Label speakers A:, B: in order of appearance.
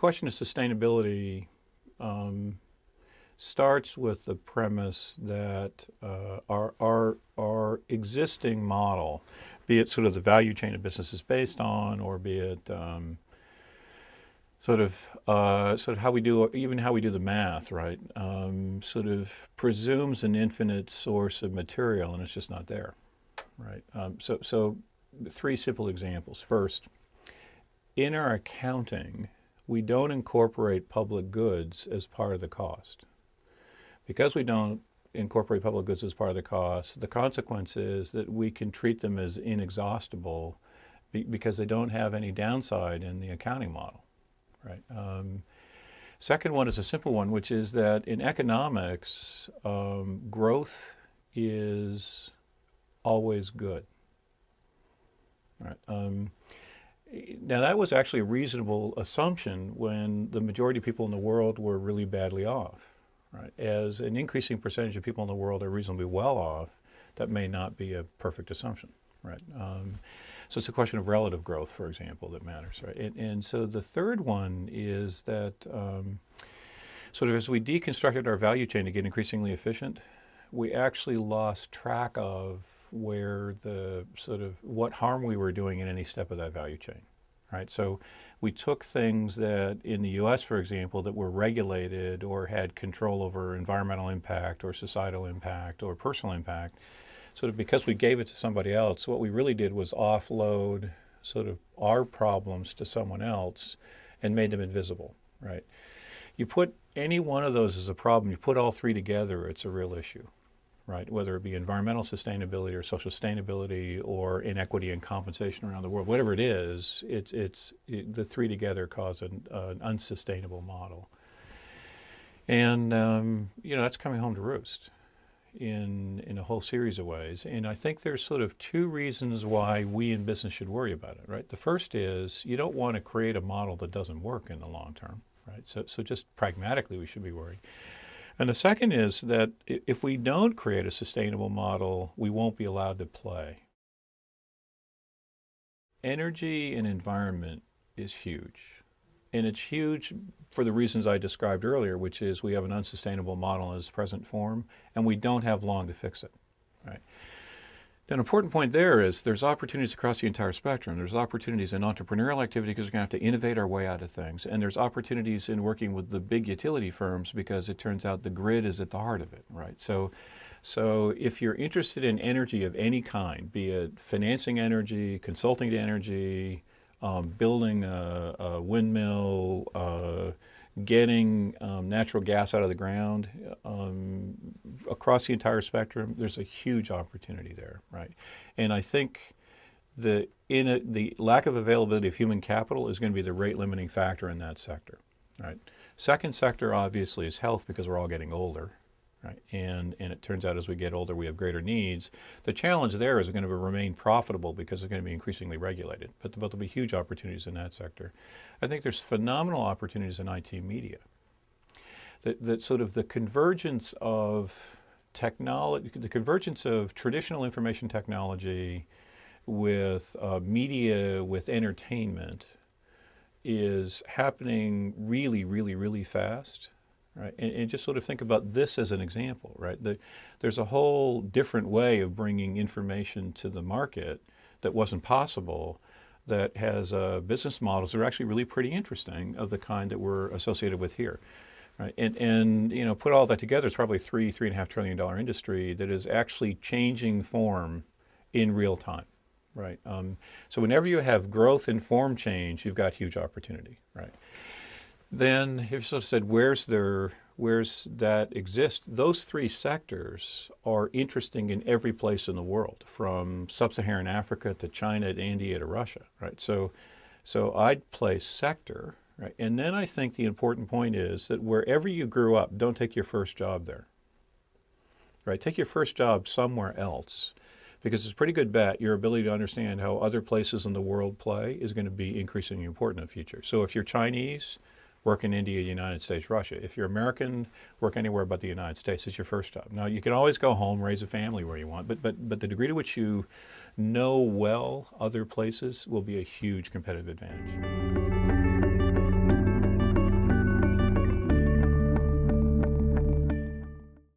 A: question of sustainability starts with the premise that our existing model, be it sort of the value chain of business is based on, or be it sort of how we do the math, right? Sort of presumes an infinite source of material, and it's just not there, right? So three simple examples. First, in our accounting, we don't incorporate public goods as part of the cost. Because we don't incorporate public goods as part of the cost, the consequence is that we can treat them as inexhaustible because they don't have any downside in the accounting model, right? Second one is a simple one, which is that in economics, growth is always good, right? Now, that was actually a reasonable assumption when the majority of people in the world were really badly off. Right. As an increasing percentage of people in the world are reasonably well off, that may not be a perfect assumption. Right. So it's a question of relative growth, for example, that matters. Right. And so the third one is that sort of as we deconstructed our value chain to get increasingly efficient, we actually lost track of where the sort of what harm we were doing in any step of that value chain. Right. So we took things that in the U.S., for example, that were regulated or had control over environmental impact or societal impact or personal impact, sort of because we gave it to somebody else, what we really did was offload sort of our problems to someone else and made them invisible, right? You put any one of those as a problem, you put all three together, it's a real issue. Right, whether it be environmental sustainability or social sustainability or inequity and compensation around the world, whatever it is, the three together cause an unsustainable model. And that's coming home to roost in a whole series of ways. And I think there's sort of two reasons why we in business should worry about it. Right, the first is you don't want to create a model that doesn't work in the long term. Right, so just pragmatically we should be worried. And the second is that if we don't create a sustainable model, we won't be allowed to play. Energy and environment is huge. And it's huge for the reasons I described earlier, which is we have an unsustainable model in its present form, and we don't have long to fix it. Right? An important point there is there's opportunities across the entire spectrum. There's opportunities in entrepreneurial activity because we're going to have to innovate our way out of things. And there's opportunities in working with the big utility firms because it turns out the grid is at the heart of it, right? So if you're interested in energy of any kind, be it financing energy, consulting to energy, building a windmill, getting natural gas out of the ground, across the entire spectrum, there's a huge opportunity there, right? And I think the lack of availability of human capital is going to be the rate limiting factor in that sector, right? Second sector, obviously, is health because we're all getting older, right? And it turns out as we get older, we have greater needs. The challenge there is going to remain profitable because it's going to be increasingly regulated, but there'll be huge opportunities in that sector. I think there's phenomenal opportunities in IT media. That sort of the convergence of technology, the convergence of traditional information technology with media, with entertainment is happening really, really, really fast. Right? And just sort of think about this as an example, right? There's a whole different way of bringing information to the market that wasn't possible, that has business models that are actually really pretty interesting of the kind that we're associated with here. Right? And put all that together, it's probably $3.5 trillion industry that is actually changing form in real time. Right? So whenever you have growth in form change, you've got huge opportunity. Right? Then if you sort of said, where's that exist? Those three sectors are interesting in every place in the world, from sub-Saharan Africa to China to India to Russia, right? So I'd place sector, right? And then I think the important point is that wherever you grew up, don't take your first job there, right? Take your first job somewhere else, because it's a pretty good bet your ability to understand how other places in the world play is going to be increasingly important in the future. So if you're Chinese, work in India, United States, Russia. If you're American, work anywhere but the United States. It's your first job. Now, you can always go home, raise a family where you want, but the degree to which you know well other places will be a huge competitive advantage.